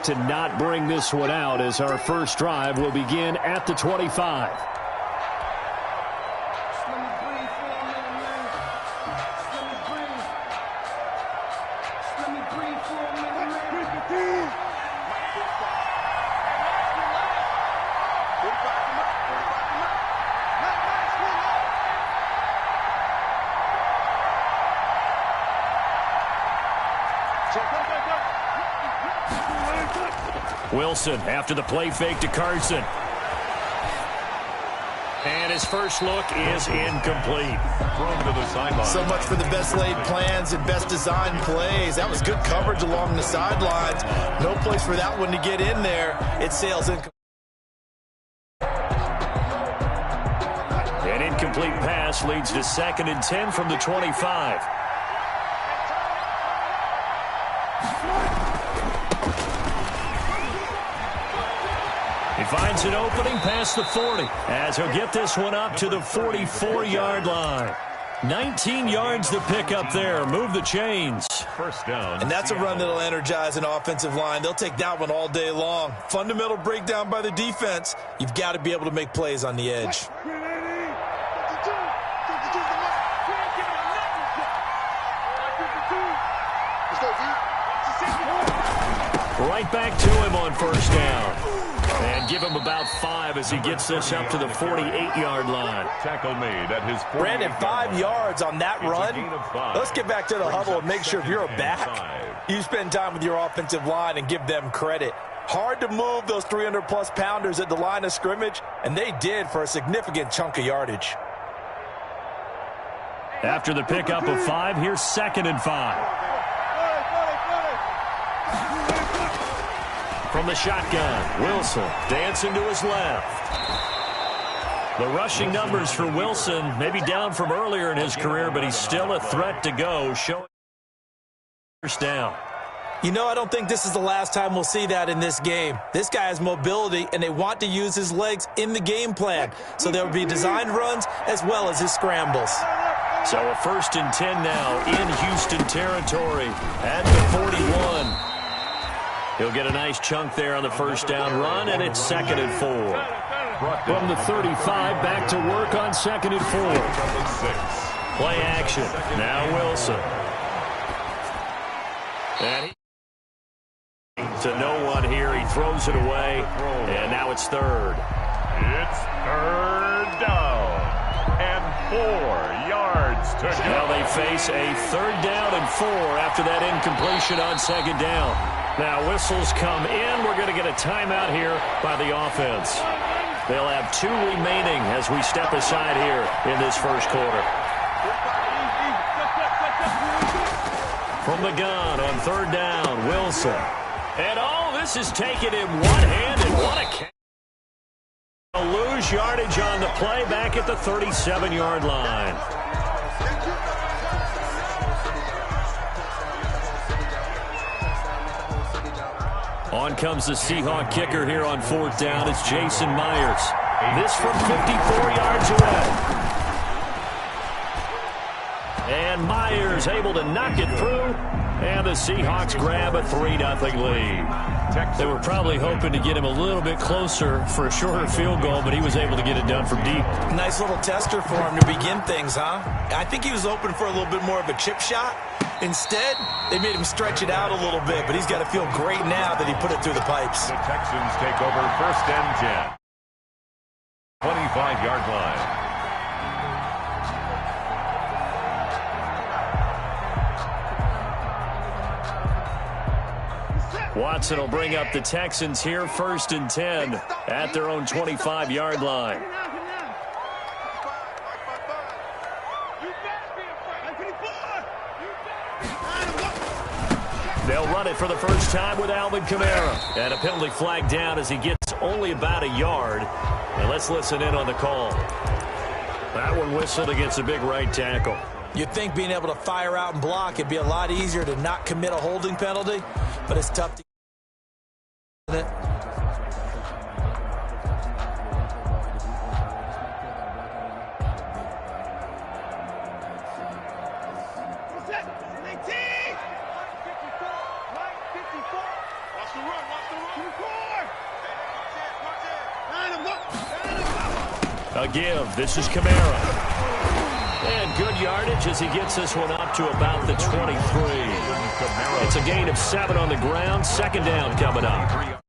to not bring this one out as our first drive will begin at the 25. Wilson after the play fake to Carson. And his first look is incomplete. Thrown to the sideline. So much for the best laid plans and best designed plays. That was good coverage along the sidelines. No place for that one to get in there. It sails incomplete. An incomplete pass leads to 2nd and 10 from the 25. He finds an opening past the 40 as he'll get this one up to the 44-yard line. 19 yards to pick up there. Move the chains. First down. And that's a run that'll energize an offensive line. They'll take that one all day long. Fundamental breakdown by the defense. You've got to be able to make plays on the edge. Right back to him on first down. And give him about 5 as he gets this up to the 48-yard line. Tackle made at his 48. Brandon, 5 yards on that run. Let's get back to the huddle and make sure if you're a back, you spend time with your offensive line and give them credit. Hard to move those 300-plus pounders at the line of scrimmage, and they did for a significant chunk of yardage. After the pickup of 5, here's 2nd and 5. From the shotgun, Wilson dancing to his left. The rushing numbers for Wilson maybe down from earlier in his career, but he's still a threat to go, showing first down. You know, I don't think this is the last time we'll see that in this game. This guy has mobility, and they want to use his legs in the game plan. So there will be designed runs as well as his scrambles. So a 1st and 10 now in Houston territory at the 41. He'll get a nice chunk there on the first down run, and it's 2nd and 4. From the 35, back to work on 2nd and 4. Play action. Now Wilson. And to no one here. He throws it away, and now it's 3rd. It's 3rd down and 4 yards to go. Now they face a 3rd down and 4 after that incompletion on 2nd down. Now whistles come in. We're going to get a timeout here by the offense. They'll have 2 remaining as we step aside here in this first quarter. From the gun on 3rd down, Wilson. And all this is taken in one-handed. What a catch. Lose yardage on the play back at the 37-yard line. On comes the Seahawk kicker here on 4th down. It's Jason Myers. This from 54 yards away. And Myers able to knock it through. And the Seahawks grab a 3-0 lead. They were probably hoping to get him a little bit closer for a shorter field goal, but he was able to get it done from deep. Nice little tester for him to begin things, huh? I think he was hoping for a little bit more of a chip shot. Instead, they made him stretch it out a little bit, but he's got to feel great now that he put it through the pipes. The Texans take over 1st and 10. 25-yard line. Watson will bring up the Texans here, 1st and 10 at their own 25-yard line. They'll run it for the first time with Alvin Kamara. And a penalty flag down as he gets only about a yard. And let's listen in on the call. That one whistled against a big right tackle. You'd think being able to fire out and block, it'd be a lot easier to not commit a holding penalty, but it's tough to get it. Watch the run, watch the run. A give. This is Kamara. And good yardage as he gets this one up to about the 23. It's a gain of 7 on the ground. Second down coming up.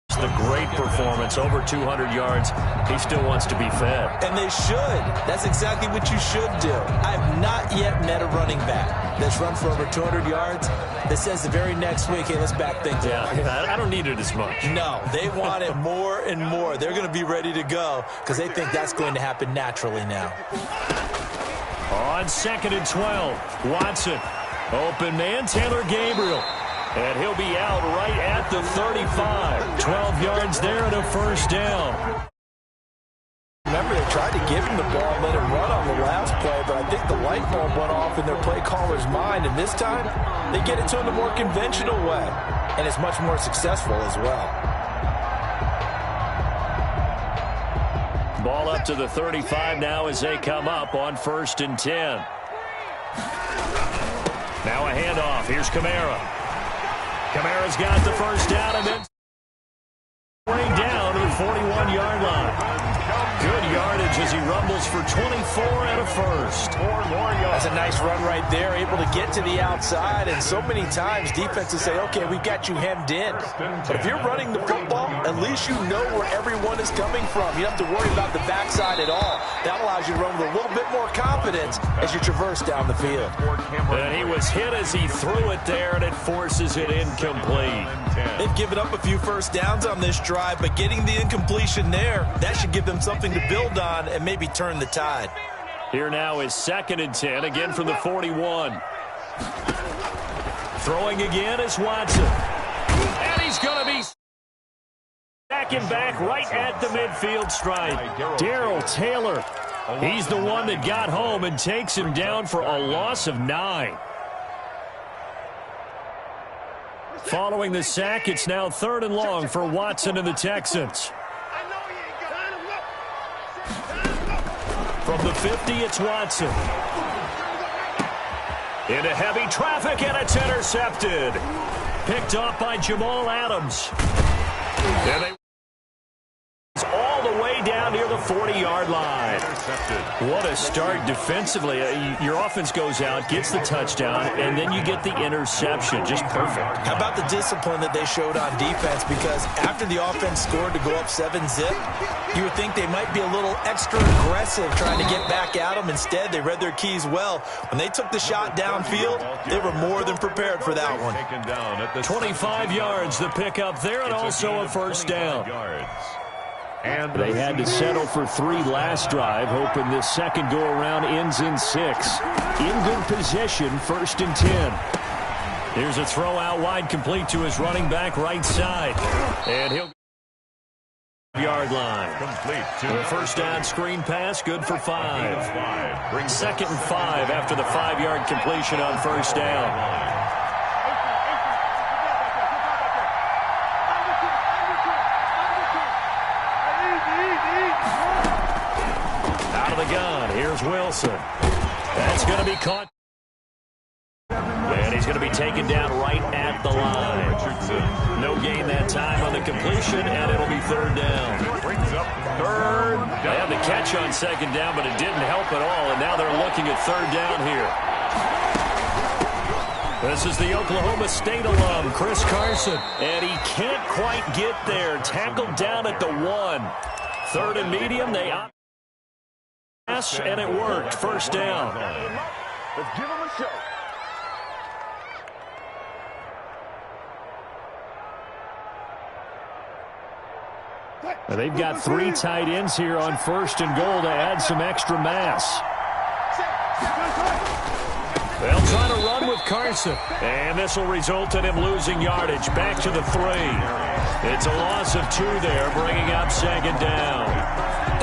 The great performance, over 200 yards. He still wants to be fed. And they should. That's exactly what you should do. I've not yet met a running back that's run for over 200 yards that says the very next week, hey, let's back things up. Yeah, I don't need it as much. No, they want it more and more. They're going to be ready to go because they think that's going to happen naturally now. On 2nd and 12, Watson. Open man, Taylor Gabriel. And he'll be out right at the 35. 12 yards there and a first down. Remember, they tried to give him the ball and let him run on the last play, but I think the light bulb went off in their play caller's mind, and this time they get it to him the more conventional way, and it's much more successful as well. Ball up to the 35 now as they come up on 1st and 10. Now a handoff. Here's Kamara. Kamara's got the first down and then way down to the 41-yard line. Good yardage as he rumbles for 24 and a first. That's a nice run right there, able to get to the outside, and so many times defenses say, okay, we've got you hemmed in. But if you're running the football, at least you know where everyone is coming from. You don't have to worry about the backside at all. That allows you to run with a little bit more confidence as you traverse down the field. And he was hit as he threw it there, and it forces it incomplete. They've given up a few first downs on this drive, but getting the incompletion there, that should give them something to build on and maybe turn the tide. Here now is 2nd and 10, again from the 41. Throwing again is Watson. And he's going to be backing back right at the midfield stripe. Darrell Taylor, he's the one that got home and takes him down for a loss of 9. Following the sack, it's now 3rd and long for Watson and the Texans. From the 50, it's Watson. Into heavy traffic, and it's intercepted. Picked off by Jamal Adams. And they all the way down near the 40-yard line. What a start defensively. Your offense goes out, gets the touchdown, and then you get the interception. Just perfect. How about the discipline that they showed on defense? Because after the offense scored to go up 7-zip, you would think they might be a little extra aggressive trying to get back at them. Instead, they read their keys well. When they took the shot downfield, they were more than prepared for that one. 25 yards the pickup there, and also a first down. And they had to settle for 3 last drive, hoping this second go-around ends in 6. In good position, 1st and 10. Here's a throw out wide, complete to his running back right side. And he'll yard line. Complete to the first down screen pass, good for 5. 2nd and 5 after the 5-yard completion on first down. Here's Wilson. That's going to be caught. And he's going to be taken down right at the line. No gain that time on the completion, and it'll be 3rd down. Third. They had the catch on 2nd down, but it didn't help at all, and now they're looking at 3rd down here. This is the Oklahoma State alum, Chris Carson, and he can't quite get there. Tackled down at the 1. 3rd and medium, they pass, and it worked. First down. Let's give him a show. And they've got 3 tight ends here on 1st and goal to add some extra mass. They'll try to run with Carson. And this will result in him losing yardage. Back to the 3. It's a loss of 2 there, bringing up 2nd down.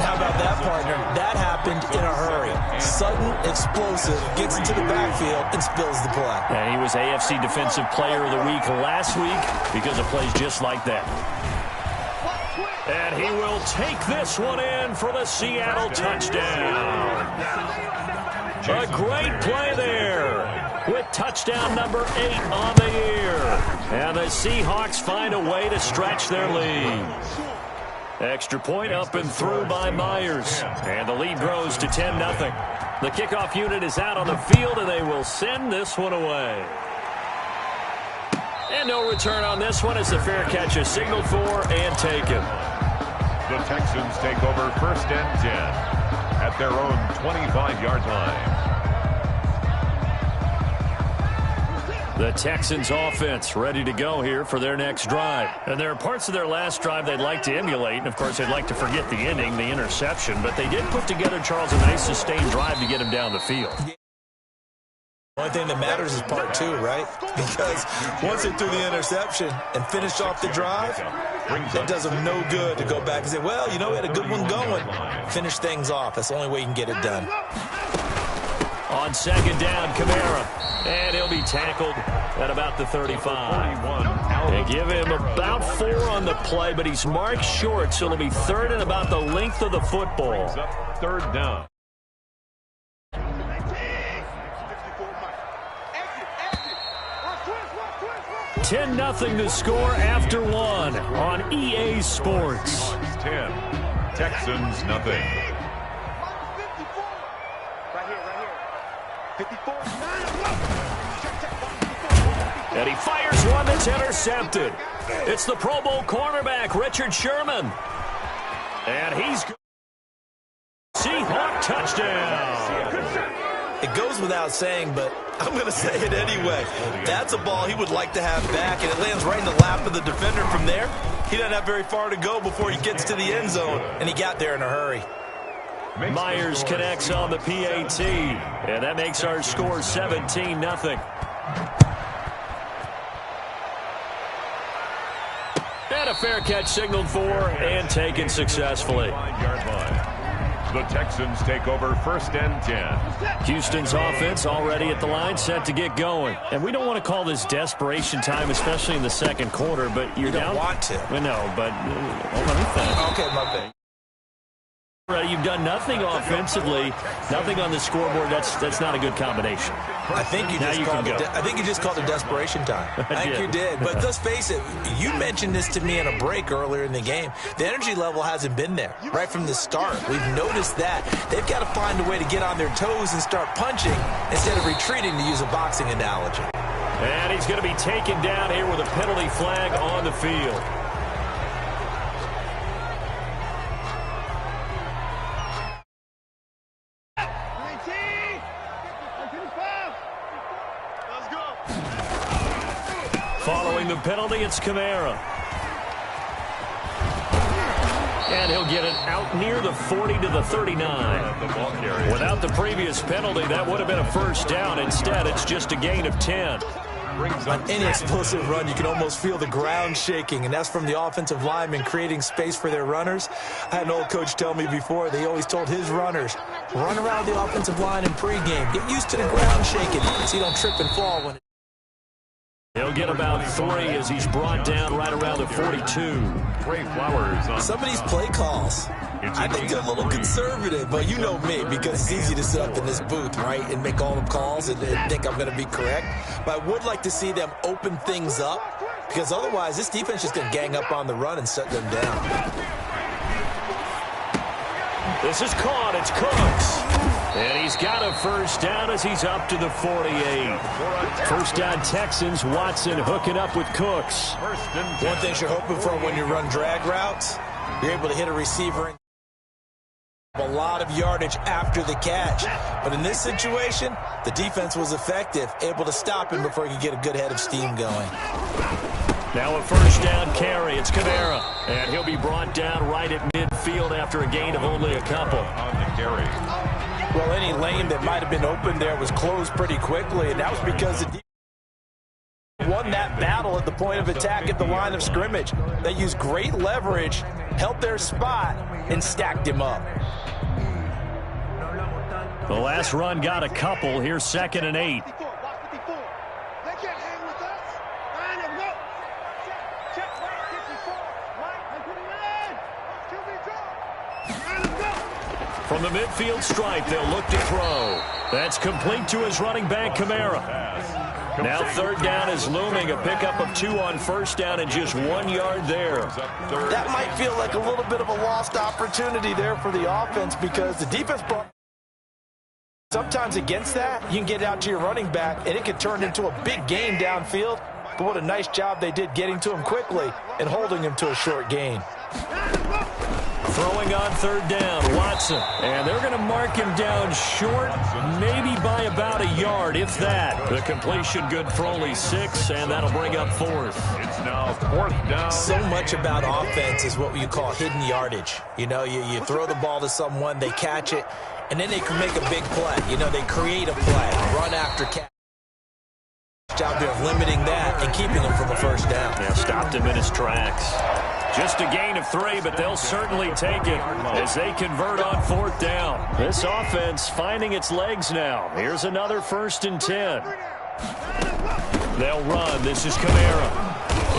How about that, partner? That happened in a hurry. Sudden, explosive, gets into the backfield and spills the play. And he was AFC Defensive Player of the Week last week because of plays just like that. And he will take this one in for the Seattle touchdown. A great play there. with touchdown number 8 on the year. And the Seahawks find a way to stretch their lead. Extra point up and through by Myers. And the lead grows to 10-0. The kickoff unit is out on the field, and they will send this one away. And no return on this one as the fair catch is signaled for and taken. The Texans take over 1st and 10 at their own 25-yard line. The Texans offense ready to go here for their next drive. And there are parts of their last drive they'd like to emulate. And, of course, they'd like to forget the ending, the interception. But they did put together, Charles, a nice sustained drive to get him down the field. The only thing that matters is part 2, right? Because once they threw the interception and finished off the drive, it does them no good to go back and say, well, you know, we had a good one going. Finish things off. That's the only way you can get it done. On 2nd down, Kamara. And he'll be tackled at about the 35. They give him about 4 on the play, but he's marked short, so it'll be 3rd and about the length of the football. 3rd down. Ten nothing to score after 1 on EA Sports. 10. Texans nothing. And he fires one that's intercepted. It's the Pro Bowl cornerback, Richard Sherman. And he's Seahawk touchdown. It goes without saying, but I'm going to say it anyway. That's a ball he would like to have back, and it lands right in the lap of the defender from there. He doesn't have very far to go before he gets to the end zone, and he got there in a hurry. Myers connects on the PAT, and that makes our score 17-0. And a fair catch signaled for and taken successfully. The Texans take over 1st and 10. Houston's offense already at the line, set to get going. And we don't want to call this desperation time, especially in the 2nd quarter, but you're down. You don't want to. Well, no, but let me finish. Okay, my bad. You've done nothing offensively, nothing on the scoreboard. That's not a good combination. I think you just called it desperation time. I think you did. But let's face it, you mentioned this to me in a break earlier in the game. The energy level hasn't been there right from the start. We've noticed that. They've got to find a way to get on their toes and start punching instead of retreating, to use a boxing analogy. And he's going to be taken down here with a penalty flag on the field. Following the penalty, it's Kamara. And he'll get it out near the 40 to the 39. Without the previous penalty, that would have been a 1st down. Instead, it's just a gain of 10. On any explosive run, you can almost feel the ground shaking, and that's from the offensive linemen creating space for their runners. I had an old coach tell me before, they always told his runners, run around the offensive line in pregame. Get used to the ground shaking so you don't trip and fall when He'll get about 3 as he's brought down right around the 42. Trey Flowers on some of these play calls, I think they're a little conservative, but you know me, because it's easy to sit up in this booth, right, and make all the calls and think I'm going to be correct. But I would like to see them open things up, because otherwise this defense is going to gang up on the run and shut them down. This is caught. It's Cooks. And he's got a 1st down as he's up to the 48. 1st down Texans. Watson hooking up with Cooks. One thing you're hoping for when you run drag routes, you're able to hit a receiver and a lot of yardage after the catch. But in this situation, the defense was effective, able to stop him before he could get a good head of steam going. Now a 1st down carry. It's Kamara. And he'll be brought down right at midfield after a gain of only a couple. On the carry. Well, any lane that might have been open there was closed pretty quickly, and that was because the defense won that battle at the point of attack at the line of scrimmage. They used great leverage, held their spot, and stacked him up. The last run got a couple. Here's 2nd and 8. From the midfield stripe, they'll look to throw. That's complete to his running back, Kamara. Now third down is looming. A pickup of 2 on first down and just 1 yard there. That might feel like a little bit of a lost opportunity there for the offense because the defense brought. Sometimes against that, you can get out to your running back, and it could turn into a big gain downfield. But what a nice job they did getting to him quickly and holding him to a short gain. Throwing on third down, Watson. And they're going to mark him down short, maybe by about a yard, if that. The completion good for only 6, and that'll bring up fourth. It's now fourth down. So much about offense is what you call hidden yardage. You know, you throw the ball to someone, they catch it, and then they can make a big play. You know, they create a play, run after catch. Job there of limiting that and keeping him from a first down. Yeah, stopped him in his tracks. Just a gain of 3, but they'll certainly take it as they convert on fourth down. This offense finding its legs now. Here's another 1st and 10. They'll run. This is Kamara.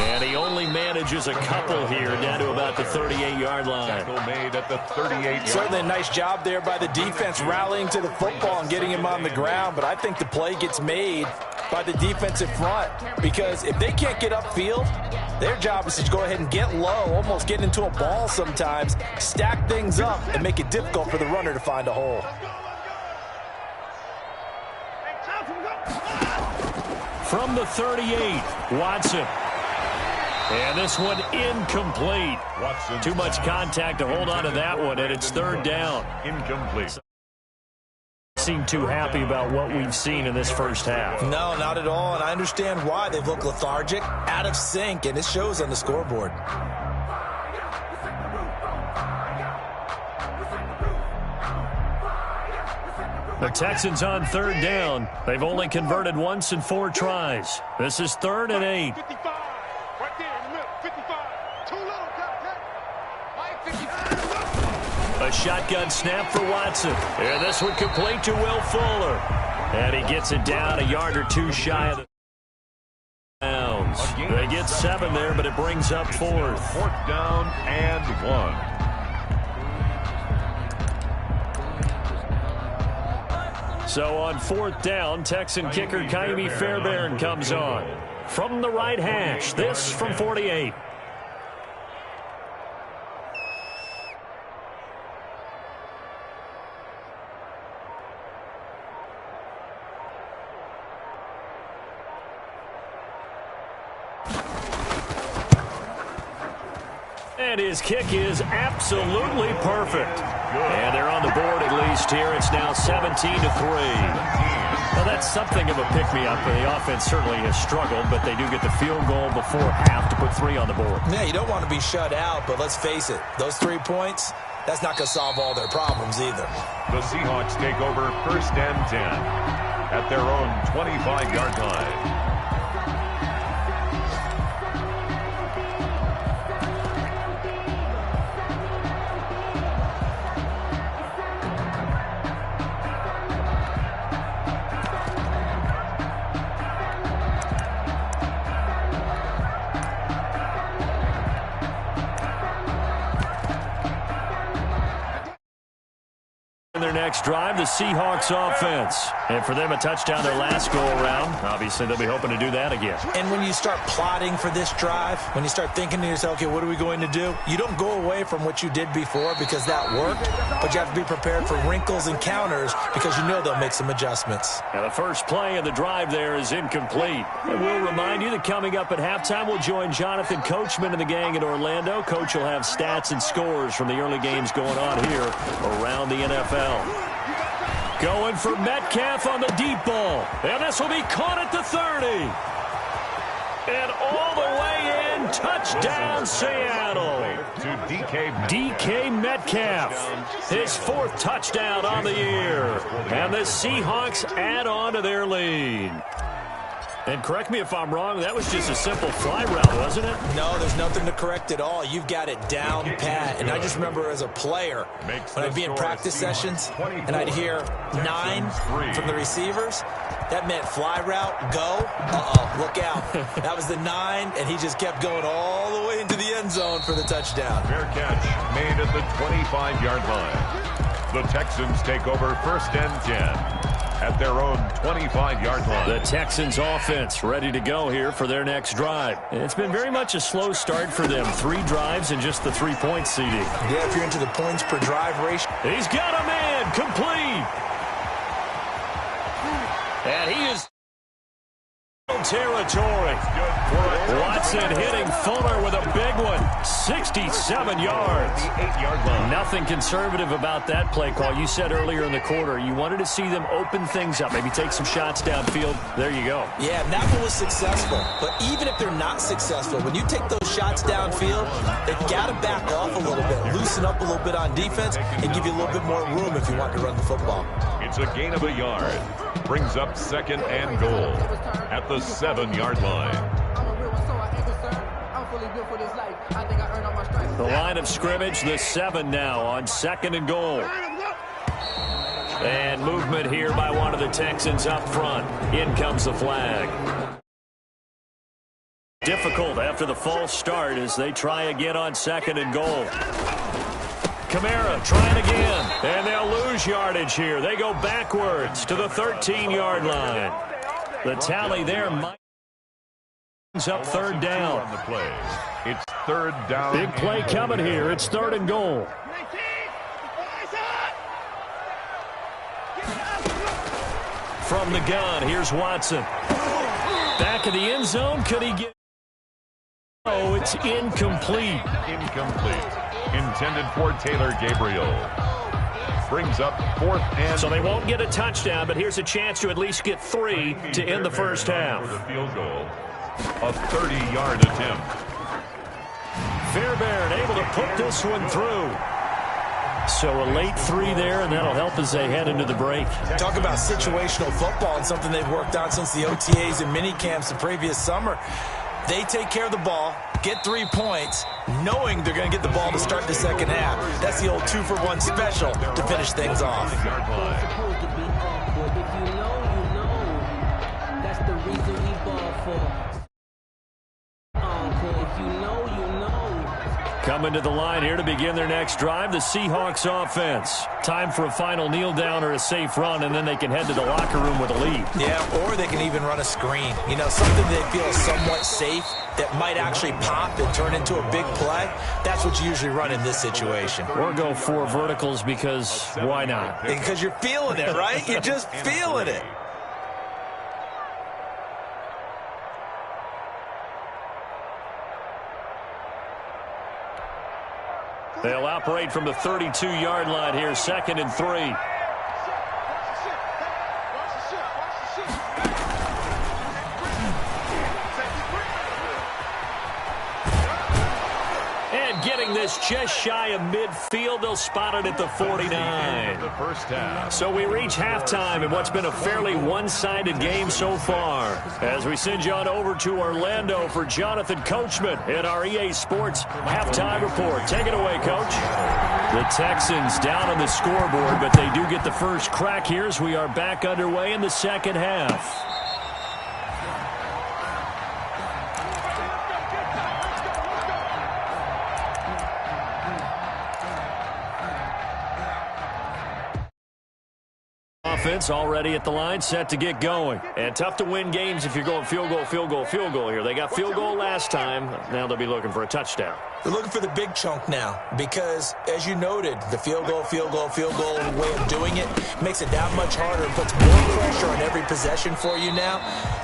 And he only manages a couple here down to about the 38-yard line. Tackle made at the 38-yard. Certainly a nice job there by the defense rallying to the football and getting him on the ground, but I think the play gets made by the defensive front because if they can't get upfield, their job is to go ahead and get low, almost get into a ball sometimes, stack things up, and make it difficult for the runner to find a hole. From the 38, Watson. And this one incomplete. Watson. Too much contact to hold on to that one, and it's third down. Incomplete. Seem too happy about what we've seen in this first half. No, not at all, and I understand why. They've looked lethargic, out of sync, and it shows on the scoreboard. The Texans on third down. They've only converted once in 4 tries. This is 3rd and 8. 55. Right there in the middle. 55. Too low. A shotgun snap for Watson. And this one complete to Will Fuller. And he gets it down a yard or 2 shy of the bounds. They get 7 there, but it brings up 4th. Fourth down and 1. So on 4th down, Texan kicker Kaimi Fairbairn comes on. From the right hash, this from 48. And his kick is absolutely perfect. And they're on the board at least here. It's now 17-3. Well, that's something of a pick-me-up. The offense certainly has struggled, but they do get the field goal before half to put 3 on the board. Yeah, you don't want to be shut out, but let's face it, those 3 points, that's not going to solve all their problems either. The Seahawks take over 1st and 10 at their own 25-yard line. Their next drive, the Seahawks offense. And for them, a touchdown their last go-around. Obviously, they'll be hoping to do that again. And when you start plotting for this drive, when you start thinking to yourself, okay, what are we going to do? You don't go away from what you did before because that worked, but you have to be prepared for wrinkles and counters because you know they'll make some adjustments. Now, the first play of the drive there is incomplete. And we'll remind you that coming up at halftime, we'll join Jonathan Coachman and the gang in Orlando. Coach will have stats and scores from the early games going on here around the NFL. Going for Metcalf on the deep ball. And this will be caught at the 30. And all the way in, touchdown Seattle. To DK Metcalf, his 4th touchdown on the year. And the Seahawks add on to their lead. And correct me if I'm wrong, that was just a simple fly route, wasn't it? No, there's nothing to correct at all. You've got it down pat. And I just remember as a player, when I'd be in practice sessions, and I'd hear 9 from the receivers, that meant fly route, go, look out. That was the 9, and he just kept going all the way into the end zone for the touchdown. fair catch made at the 25-yard line. The Texans take over 1st and 10 at their own 25-yard line. The Texans offense ready to go here for their next drive. It's been very much a slow start for them. 3 drives and just the 3-point seeding. Yeah, if you're into the points per drive ratio. He's got a man complete. And he is territory. Watson hitting Fuller with a big one. 67 yards. 8-yard line. Nothing conservative about that play call. You said earlier in the quarter you wanted to see them open things up, maybe take some shots downfield. There you go. Yeah, and that one was successful. But even if they're not successful, when you take those shots downfield, they've got to back off a little bit, loosen up a little bit on defense, and give you a little bit more room if you want to run the football. It's a gain of a yard. Brings up 2nd and goal at the 7-yard line. The line of scrimmage, the 7 now on 2nd and goal. And movement here by one of the Texans up front. In comes the flag. Difficult after the false start as they try again on 2nd and goal. Kamara trying again, and they'll lose yardage here. They go backwards to the 13-yard line. The tally there might up 3rd down. On the play. It's 3rd down. Big play coming here. It's 3rd and goal. From the gun, here's Watson. Back of the end zone. Could he get? Oh, it's incomplete. Incomplete. Intended for Taylor Gabriel. Brings up 4th and... So they won't get a touchdown, but here's a chance to at least get 3 to end the first half. For the field goal. A 30-yard attempt. Fairbairn able to put this one through. So a late 3 there, and that'll help as they head into the break. Talk about situational football and something they've worked on since the OTAs and mini camps the previous summer. They take care of the ball, get 3 points, knowing they're going to get the ball to start the second half. That's the old 2-for-1 special to finish things off. Coming to the line here to begin their next drive, the Seahawks offense. Time for a final kneel down or a safe run, and then they can head to the locker room with a lead. Yeah, or they can even run a screen. You know, something they feel is somewhat safe that might actually pop and turn into a big play. That's what you usually run in this situation. Or go 4 verticals because why not? Because you're feeling it, right? You're just feeling it. They'll operate from the 32-yard line here, 2nd and 3. And getting this just shy of midfield, they'll spot it at the 49. The first half. So we reach halftime in what's been a fairly one-sided game so far. As we send you on over to Orlando for Jonathan Coachman in our EA Sports Halftime Report. Take it away, Coach. The Texans down on the scoreboard, but they do get the first crack here as we are back underway in the second half. Offense already at the line, set to get going. And tough to win games if you're going field goal, field goal, field goal here. They got field goal last time. Now they'll be looking for a touchdown. They're looking for the big chunk now because, as you noted, the field goal way of doing it makes it that much harder and puts more pressure on every possession for you now.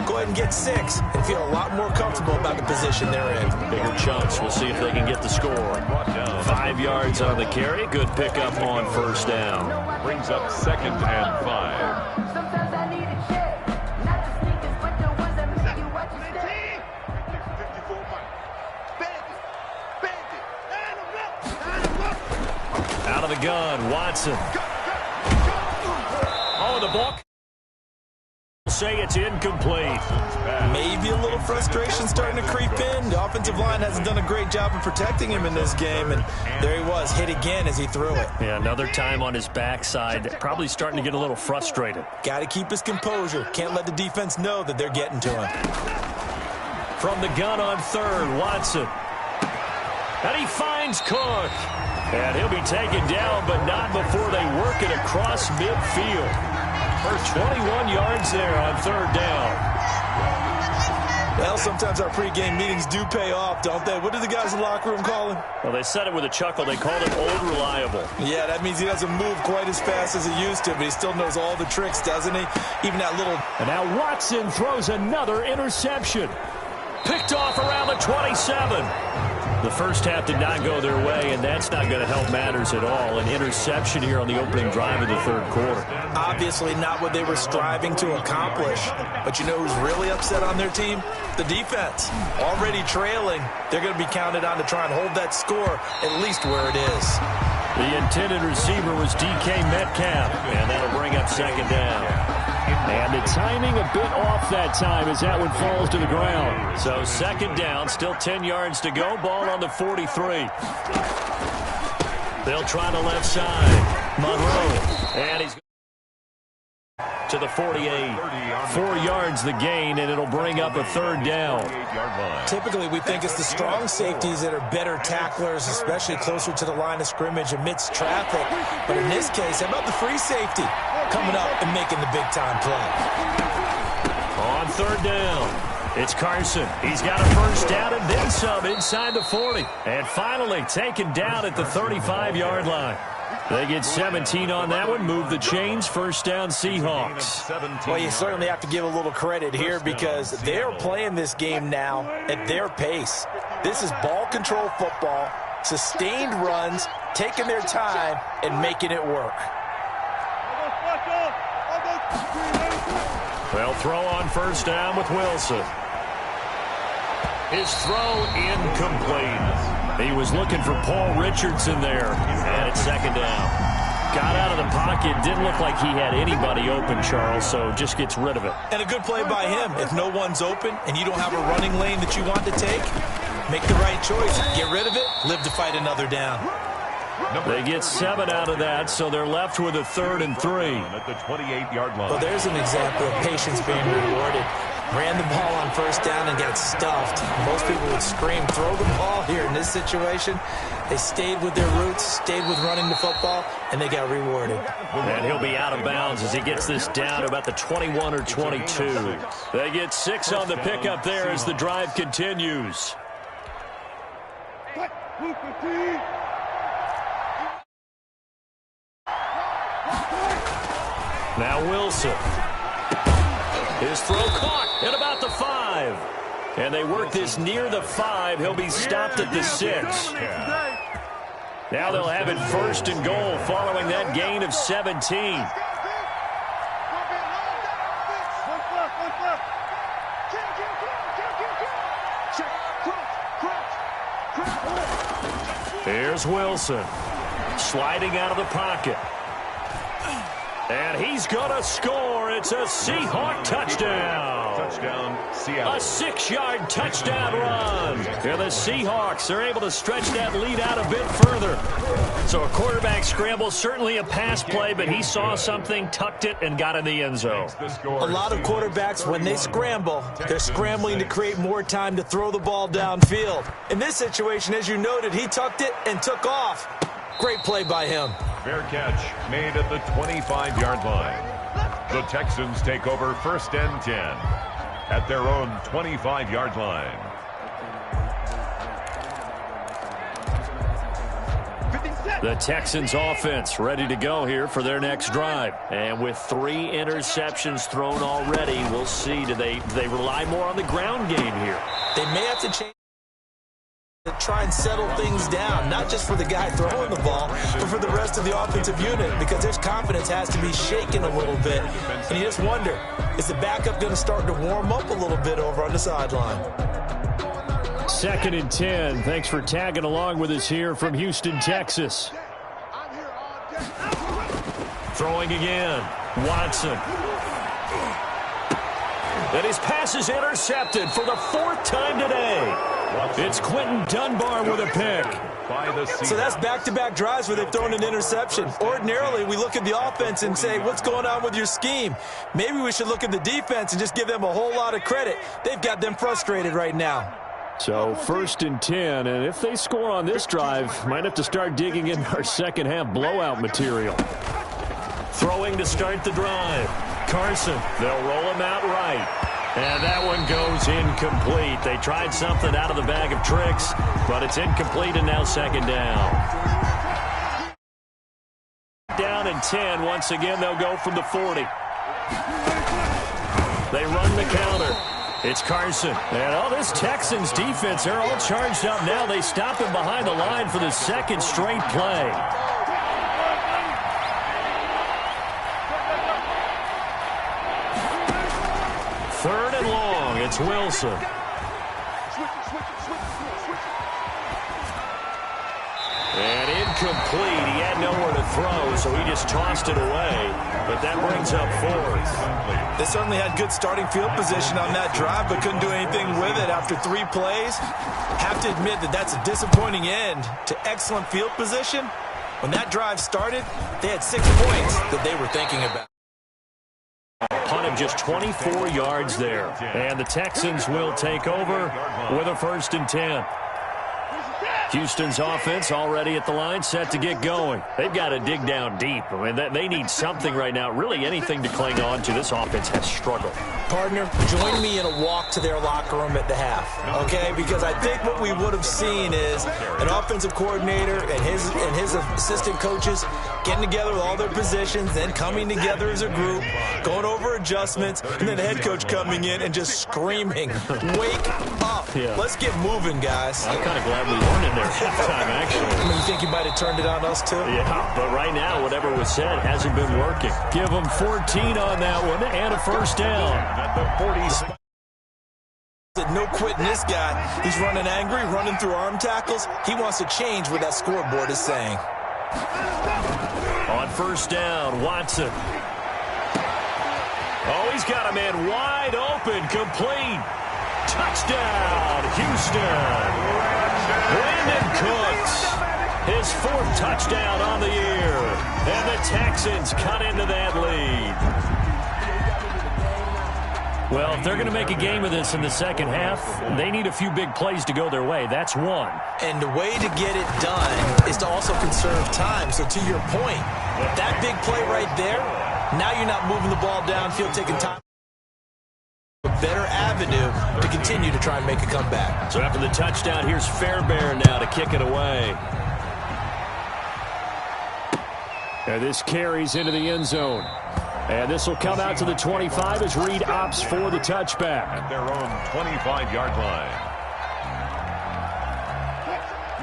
Go ahead and get 6 and feel a lot more comfortable about the position they're in. Bigger chunks. We'll see if they can get the score. 5 yards on the carry. Good pickup on first down. Brings up 2nd and 5. Sometimes I need a check, not the sneakers, but the ones that make you watch your step. 54 Bandit. Out of the gun, Watson. Oh, the ball. Say it's incomplete. Maybe a little frustration starting to creep in. The offensive line hasn't done a great job of protecting him in this game, and there he was, hit again as he threw it. Yeah, another time on his backside. Probably starting to get a little frustrated. Got to keep his composure. Can't let the defense know that they're getting to him. From the gun on 3rd, Watson. And he finds Cook. And he'll be taken down, but not before they work it across midfield. first 21 yards there on third down. Well, sometimes our pregame meetings do pay off, don't they? What do the guys in the locker room call him? Well, they said it with a chuckle. They called him Old Reliable. Yeah, that means he doesn't move quite as fast as he used to, but he still knows all the tricks, doesn't he? Even that little... And now Watson throws another interception. Picked off around the 27. The first half did not go their way, and that's not going to help matters at all. An interception here on the opening drive of the third quarter. Obviously not what they were striving to accomplish. But you know who's really upset on their team? The defense. Already trailing, they're going to be counted on to try and hold that score at least where it is. The intended receiver was DK Metcalf, and that'll bring up second down. And the timing a bit off that time as that one falls to the ground. So second down, still 10 yards to go. Ball on the 43. They'll try the left side. Monroe. And he's to the 48. 4 yards the gain, and it'll bring up a third down. Typically, we think it's the strong safeties that are better tacklers, especially closer to the line of scrimmage amidst traffic. But in this case, how about the free safety coming up and making the big-time play? On third down, it's Carson. He's got a first down and then some inside the 40. And finally taken down at the 35-yard line. They get 17 on that one, move the chains, first down Seahawks. Well, you certainly have to give a little credit here because they're playing this game now at their pace. This is ball control football, sustained runs, taking their time and making it work. They'll throw on first down with Wilson. His throw incomplete. He was looking for Paul Richardson there, and it's second down. Got out of the pocket, didn't look like he had anybody open, Charles, so just gets rid of it. And a good play by him. If no one's open and you don't have a running lane that you want to take, make the right choice. Get rid of it, live to fight another down. They get 7 out of that, so they're left with a 3rd and 3. At the 28-yard line. Well, there's an example of patience being rewarded. Ran the ball on first down and got stuffed. Most people would scream, throw the ball here. In this situation, they stayed with their roots, stayed with running the football, and they got rewarded. And he'll be out of bounds as he gets this down to about the 21 or 22. They get 6 on the pickup there as the drive continues. Now Wilson. His throw caught at about the 5. And they work this near the 5. He'll be stopped at the 6. Now they'll have it 1st and goal following that gain of 17. Here's Wilson. Sliding out of the pocket. And he's going to score. It's a Seahawk touchdown. Touchdown, Seattle. A 6-yard touchdown run. And the Seahawks are able to stretch that lead out a bit further. So a quarterback scramble, certainly a pass play, but he saw something, tucked it, and got in the end zone. A lot of quarterbacks, when they scramble, they're scrambling to create more time to throw the ball downfield. In this situation, as you noted, he tucked it and took off. Great play by him. Fair catch made at the 25-yard line. The Texans take over 1st and 10 at their own 25-yard line. The Texans offense ready to go here for their next drive. And with 3 interceptions thrown already, we'll see. Do they rely more on the ground game here? They may have to change. Try and settle things down, not just for the guy throwing the ball, but for the rest of the offensive unit, because their confidence has to be shaken a little bit. And you just wonder, is the backup going to start to warm up a little bit over on the sideline? 2nd and 10. Thanks for tagging along with us here from Houston, Texas. Throwing again. Watson. And his pass is intercepted for the 4th time today. It's Quentin Dunbar with a pick. So that's back-to-back drives where they've thrown an interception. Ordinarily, we look at the offense and say, what's going on with your scheme? Maybe we should look at the defense and just give them a whole lot of credit. They've got them frustrated right now. So 1st and 10, and if they score on this drive, might have to start digging in our second half blowout material. Throwing to start the drive. Carson. They'll roll him out right. And that one goes incomplete. They tried something out of the bag of tricks, but it's incomplete and now second down. Down and 10. Once again, they'll go from the 40. They run the counter. It's Carson. And all this Texans defense, they're all charged up now. They stop him behind the line for the second straight play. Third and long. It's Wilson. And incomplete. He had nowhere to throw, so he just tossed it away. But that brings up fourth. They certainly had good starting field position on that drive, but couldn't do anything with it after 3 plays. Have to admit that that's a disappointing end to excellent field position. When that drive started, they had 6 points that they were thinking about. Punt of just 24 yards there. And the Texans will take over with a 1st and 10. Houston's offense already at the line, set to get going. They've got to dig down deep. I mean, they need something right now, really anything to cling on to. This offense has struggled. Partner, join me in a walk to their locker room at the half, okay? Because I think what we would have seen is an offensive coordinator and his assistant coaches getting together with all their positions, then coming together as a group, going over adjustments, and then the head coach coming in and just screaming, "Wake up. Yeah. Let's get moving, guys." I'm kind of glad we weren't in there at halftime, actually. I mean, you think you might have turned it on us, too? Yeah, but right now, whatever was said hasn't been working. Give them 14 on that one and a 1st down. At the 40. No quitting this guy. He's running angry, running through arm tackles. He wants to change what that scoreboard is saying. On 1st down, Watson. Oh, he's got a man wide open, complete. Touchdown, Houston. Brandon Cooks, his 4th touchdown on the year. And the Texans cut into that lead. Well, if they're going to make a game of this in the second half, they need a few big plays to go their way. That's one. And the way to get it done is to also conserve time. So to your point, that big play right there, now you're not moving the ball downfield, taking time. A better avenue to continue to try and make a comeback. So after the touchdown, here's Fairbairn now to kick it away. And this carries into the end zone. And this will come out to the 25 as Reed opts for the touchback. At their own 25-yard line.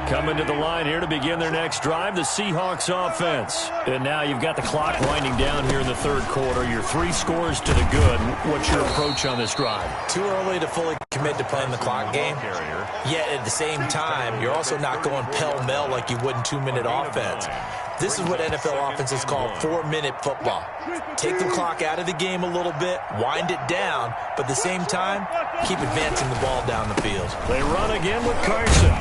Coming to the line here to begin their next drive, the Seahawks offense. And now you've got the clock winding down here in the 3rd quarter. Your 3 scores to the good. What's your approach on this drive? Too early to fully commit to playing the clock game. Yet at the same time, you're also not going pell-mell like you would in 2-minute offense. This is what NFL offenses call 4-minute football. Take the clock out of the game a little bit, wind it down, but at the same time, keep advancing the ball down the field. They run again with Carson.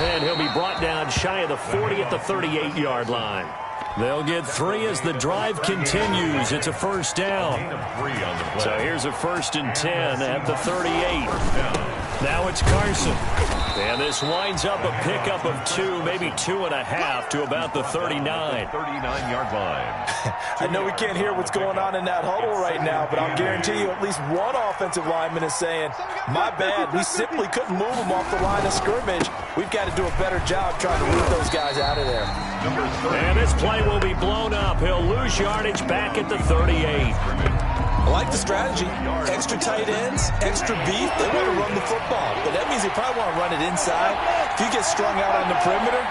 And he'll be brought down shy of the 40 at the 38-yard line. They'll get 3 as the drive continues. It's a 1st down. So here's a 1st and 10 at the 38. Now it's Carson. And this winds up a pickup of 2, maybe 2.5 to about the 39. 39-yard line. I know we can't hear what's going on in that huddle right now, but I'll guarantee you at least one offensive lineman is saying, "My bad, we simply couldn't move them off the line of scrimmage. We've got to do a better job trying to root those guys out of there." And this play will be blown up. He'll lose yardage back at the 38. I like the strategy. Extra tight ends, extra beef. They want to run the football, but that means they probably want to run it inside. If you get strung out on the perimeter,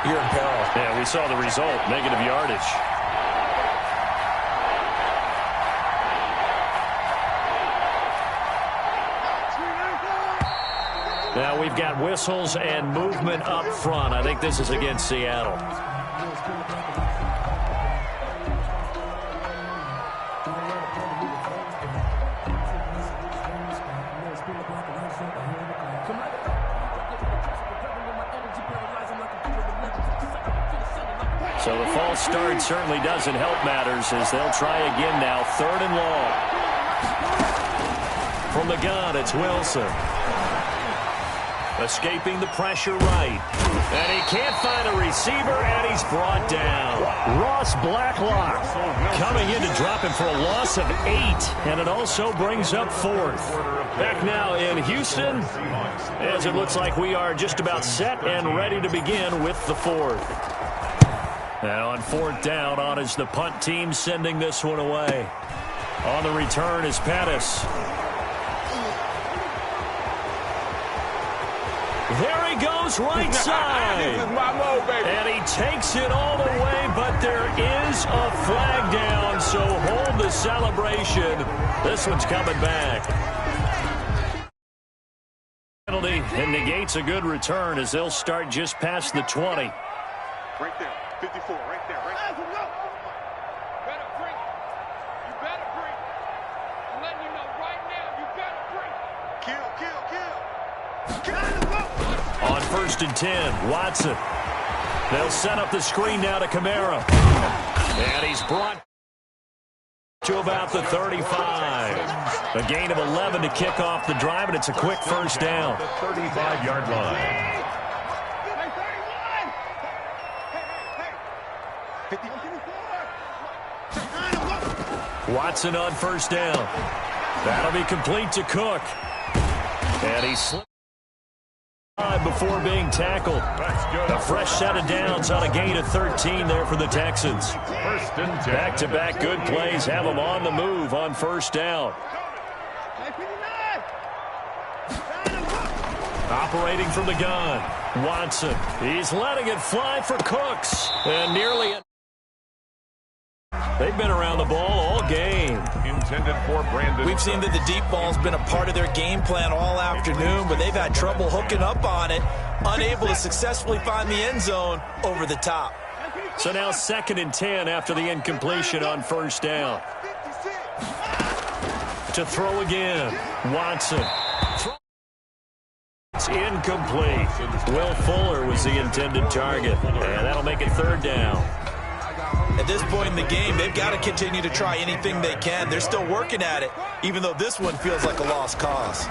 you're in peril. Yeah, we saw the result, negative yardage. Now we've got whistles and movement up front. I think this is against Seattle. So the false start certainly doesn't help matters as they'll try again now. 3rd and long. From the gun, it's Wilson. Escaping the pressure right. And he can't find a receiver, and he's brought down. Ross Blacklock coming in to drop him for a loss of 8, and it also brings up 4th. Back now in Houston, as it looks like we are just about set and ready to begin with the 4th. Now on 4th down, on is the punt team sending this one away. On the return is Pettis. There he goes, right side. And he takes it all the way, but there is a flag down, so hold the celebration. This one's coming back. Penalty and negates a good return as they'll start just past the 20. Right there, 54, right there, right there. Better bring. You better bring. I'm letting you know right now, you better bring. Kill, kill, kill. On 1st and 10, Watson. They'll set up the screen now to Kamara. And he's brought to about the 35. A gain of 11 to kick off the drive, and it's a quick first down. The 35-yard line. Watson on 1st down. That'll be complete to Cook. And he slipped before being tackled. A fresh set of downs on a gain of 13 there for the Texans. 1st and 10. Back-to-back good plays have them on the move on 1st down. Operating from the gun, Watson. He's letting it fly for Cooks. And nearly they've been around the ball all game. Intended for Brandon. We've seen that the deep ball's been a part of their game plan all afternoon, but they've had trouble hooking up on it, unable to successfully find the end zone over the top. So now 2nd and 10 after the incompletion on 1st down. To throw again, Watson. It's incomplete. Will Fuller was the intended target, and that'll make it 3rd down. At this point in the game, they've got to continue to try anything they can. They're still working at it, even though this one feels like a lost cause.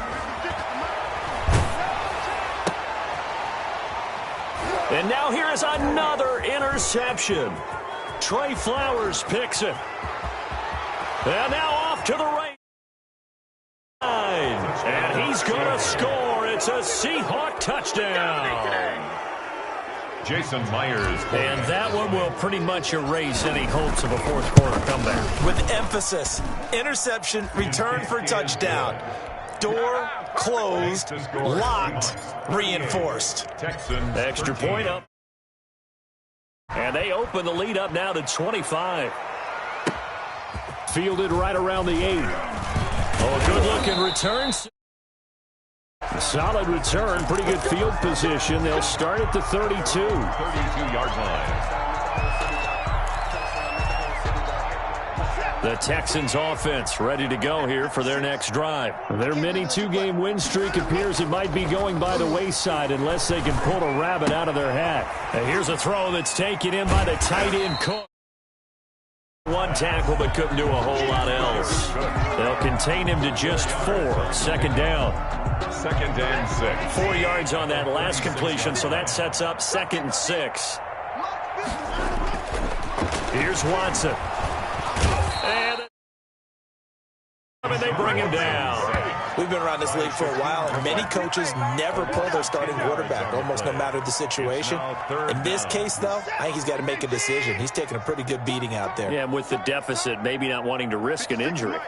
And now here is another interception. Trey Flowers picks it. And now off to the right side. And he's going to score. It's a Seahawk touchdown. Jason Myers. And that one will pretty much erase any hopes of a 4th quarter comeback. With emphasis, interception, return for touchdown. Door closed, locked, reinforced. Texans. Extra point up. And they open the lead up now to 25. Fielded right around the 8. Oh, good-looking return. Solid return, pretty good field position. They'll start at the 32. 32-yard line. The Texans offense ready to go here for their next drive. Their mini 2-game win streak appears it might be going by the wayside unless they can pull a rabbit out of their hat. And here's a throw that's taken in by the tight end Cook. One tackle, but couldn't do a whole lot else. They'll contain him to just 4. 2nd down. 2nd and 6. 4 yards on that last completion, so that sets up 2nd and 6. Here's Watson. And they bring him down. We've been around this league for a while, and many coaches never pull their starting quarterback, almost no matter the situation. In this case, though, I think he's got to make a decision. He's taking a pretty good beating out there. Yeah, and with the deficit, maybe not wanting to risk an injury.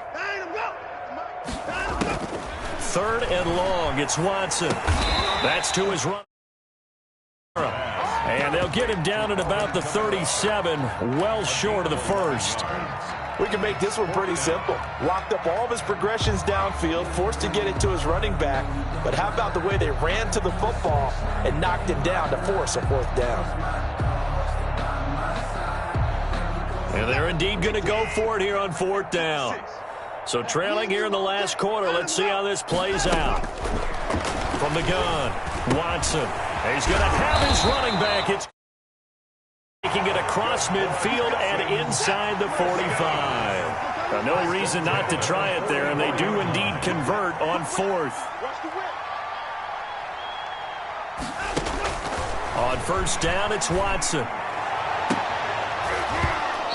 3rd and long, it's Watson. That's to his run. And they'll get him down at about the 37, well short of the 1st. We can make this one pretty simple. Locked up all of his progressions downfield, forced to get it to his running back. But how about the way they ran to the football and knocked him down to force a 4th down? And they're indeed going to go for it here on 4th down. So trailing here in the last quarter, let's see how this plays out. From the gun, Watson. He's going to have his running back. It's taking it across midfield and inside the 45. No reason not to try it there, and they do indeed convert on 4th. On first down, it's Watson.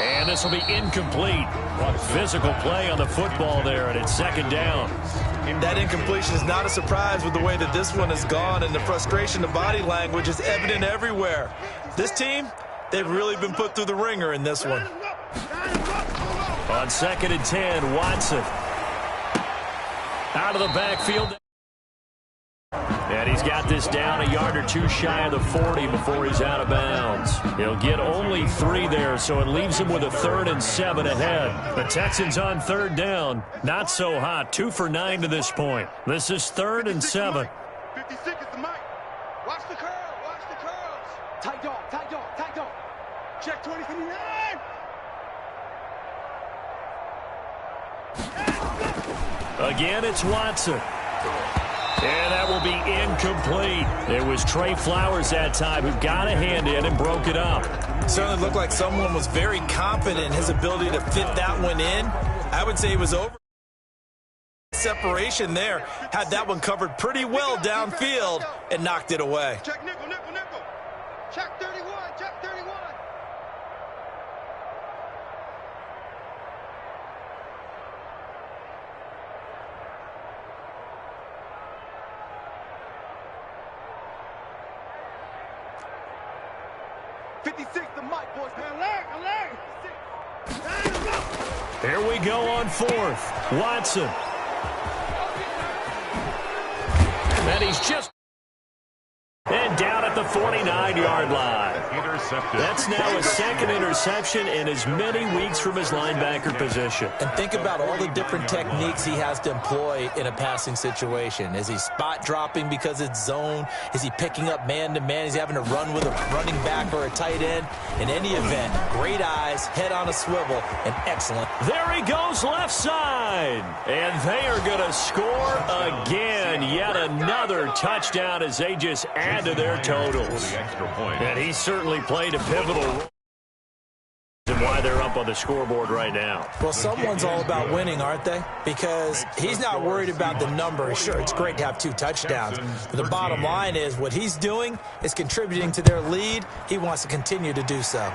And this will be incomplete. Physical play on the football there, and it's second down. That incompletion is not a surprise with the way that this one has gone, and the frustration, the body language is evident everywhere. This team, they've really been put through the ringer in this one. On second and 10, Watson. Out of the backfield. And he's got this down a yard or two shy of the 40 before he's out of bounds. He'll get only 3 there, so it leaves him with a 3rd and 7 ahead. The Texans on third down. Not so hot. 2 for 9 to this point. This is 3rd and 7. 56 is the mic. Watch the curl. Watch the curls. Tight dog. Tight dog. Tight dog. Check 2059. Again, it's Watson. And that will be incomplete. It was Trey Flowers that time who got a hand in and broke it up. Certainly looked like someone was very confident in his ability to fit that one in. I would say it was over. Separation there. Had that one covered pretty well downfield and knocked it away. Check nickel, nickel, nickel. Check 31. Check 31. The mic, boys. Alert. Here we go on 4th. Watson. And he's just... And down at the 49-yard line. Intercepted. That's now his 2nd interception in as many weeks from his linebacker position. And think about all the different techniques he has to employ in a passing situation. Is he spot dropping because it's zone? Is he picking up man-to-man? Is he having to run with a running back or a tight end? In any event, great eyes, head on a swivel, and excellent. There he goes left side. And they are going to score again. Yet another touchdown as they just add to their totals. And he certainly played a pivotal role in why they're up on the scoreboard right now. Well, someone's all about winning, aren't they? Because he's not worried about the number. Sure, it's great to have 2 touchdowns. But the bottom line is what he's doing is contributing to their lead. He wants to continue to do so.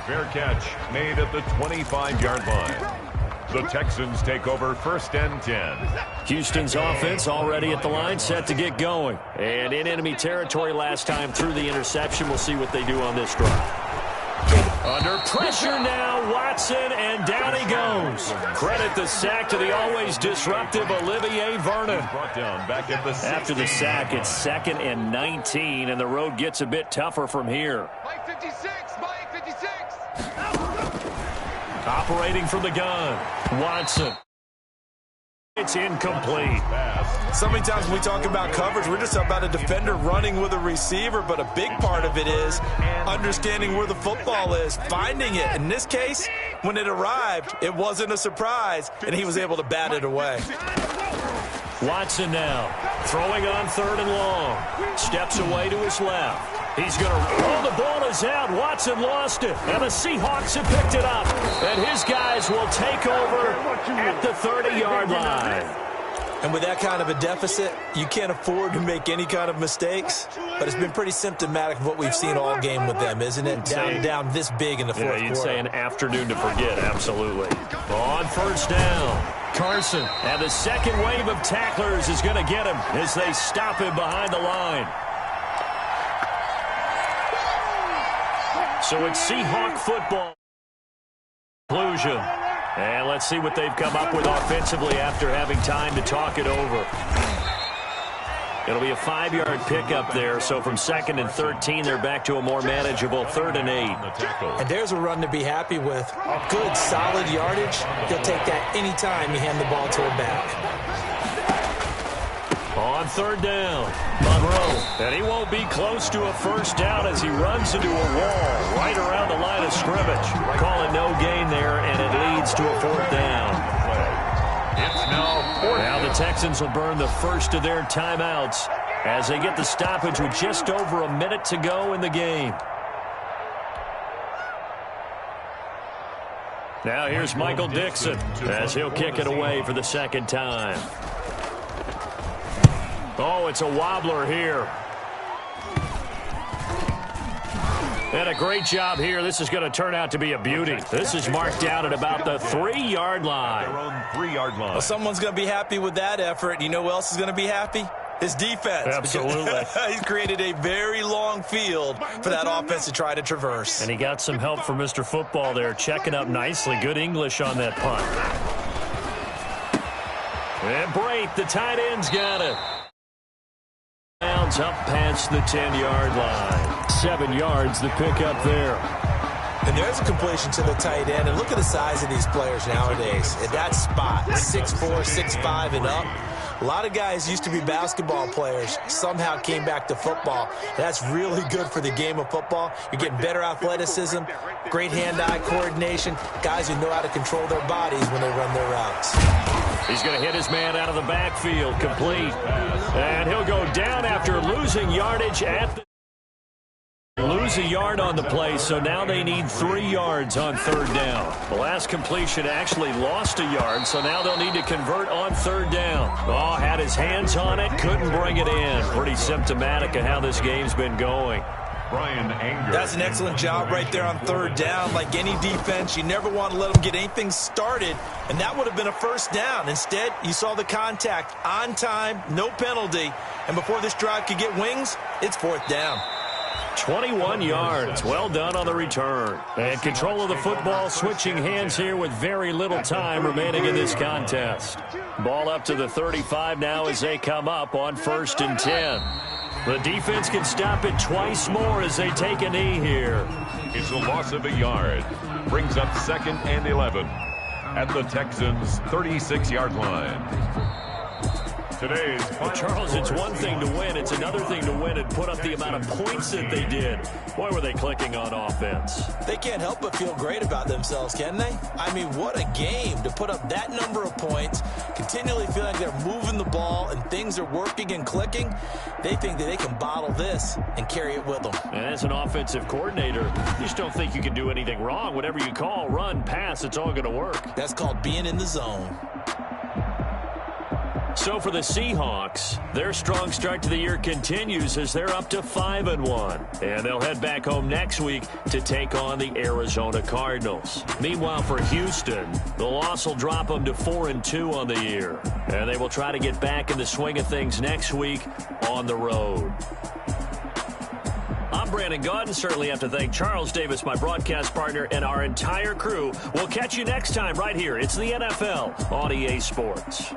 Fair catch made at the 25-yard line. The Texans take over 1st and 10. Houston's offense already at the line, set to get going. And in enemy territory last time through the interception. We'll see what they do on this drive. Under pressure now, Watson, and down he goes. Credit the sack to the always disruptive Olivier Vernon. Brought down back at the 16. After the sack, it's 2nd and 19, and the road gets a bit tougher from here. Mike 56. Mike 56. Operating from the gun, Watson. It's incomplete. So many times when we talk about coverage, we're just about a defender running with a receiver, but a big part of it is understanding where the football is, finding it. In this case, when it arrived, it wasn't a surprise, and he was able to bat it away. Watson now, throwing on 3rd and long. Steps away to his left. He's going to roll. The ball is out. Watson lost it. And the Seahawks have picked it up. And his guys will take over at the 30-yard line. And with that kind of a deficit, you can't afford to make any kind of mistakes. But it's been pretty symptomatic of what we've seen all game with them, isn't it? Down this big in the fourth quarter. You'd say an afternoon to forget, absolutely. On 1st down, Carson. And the second wave of tacklers is going to get him as they stop him behind the line. So it's Seahawk football. Conclusion. And let's see what they've come up with offensively after having time to talk it over. It'll be a 5-yard pickup there. So from 2nd and 13, they're back to a more manageable 3rd and 8. And there's a run to be happy with. Good, solid yardage. He'll take that anytime you hand the ball to a back. On 3rd down, Monroe. And he won't be close to a 1st down as he runs into a wall right around the line of scrimmage. Calling no gain there, and it leads to a 4th down. Now the Texans will burn the first of their timeouts as they get the stoppage with just over a minute to go in the game. Now here's Michael Dixon as he'll kick it away for the 2nd time. Oh, it's a wobbler here. And a great job here. This is going to turn out to be a beauty. This is marked down at about the 3-yard line. Their own 3-yard line. Well, someone's going to be happy with that effort. You know who else is going to be happy? His defense. Absolutely. He's created a very long field for that offense to try to traverse. And he got some help from Mr. Football there, checking up nicely. Good English on that punt. And Brate, the tight end's got it. Bounds up past the 10-yard line. 7 yards, the pickup there. And there's a completion to the tight end. And look at the size of these players nowadays. At that spot, 6'4", 6'5", and up. A lot of guys used to be basketball players, somehow came back to football. That's really good for the game of football. You're getting better athleticism, great hand-eye coordination, guys who know how to control their bodies when they run their routes. He's going to hit his man out of the backfield, complete. And he'll go down after losing yardage at the... Lose a yard on the play, so now they need 3 yards on 3rd down. The last completion actually lost a yard, so now they'll need to convert on 3rd down. Oh, had his hands on it, couldn't bring it in. Pretty symptomatic of how this game's been going. Brian Anger. That's an excellent job right there on 3rd down. Like any defense, you never want to let them get anything started, and that would have been a 1st down. Instead, you saw the contact on time, no penalty, and before this drive could get wings, it's 4th down. 21 yards. Well done on the return. And control of the football switching hands here with very little time remaining in this contest. Ball up to the 35 now as they come up on 1st and 10. The defense can stop it twice more as they take a knee here. It's a loss of a yard. Brings up 2nd and 11 at the Texans' 36-yard line. Well, Charles, it's one thing to win. It's another thing to win and put up the amount of points that they did. Boy, were they clicking on offense. They can't help but feel great about themselves, can they? I mean, what a game to put up that number of points, continually feel like they're moving the ball and things are working and clicking. They think that they can bottle this and carry it with them. And as an offensive coordinator, you just don't think you can do anything wrong. Whatever you call, run, pass, it's all going to work. That's called being in the zone. So for the Seahawks, their strong start to the year continues as they're up to 5-1. And they'll head back home next week to take on the Arizona Cardinals. Meanwhile, for Houston, the loss will drop them to 4-2 on the year. And they will try to get back in the swing of things next week on the road. I'm Brandon Gaudin. Certainly have to thank Charles Davis, my broadcast partner, and our entire crew. We'll catch you next time right here. It's the NFL on EA Sports.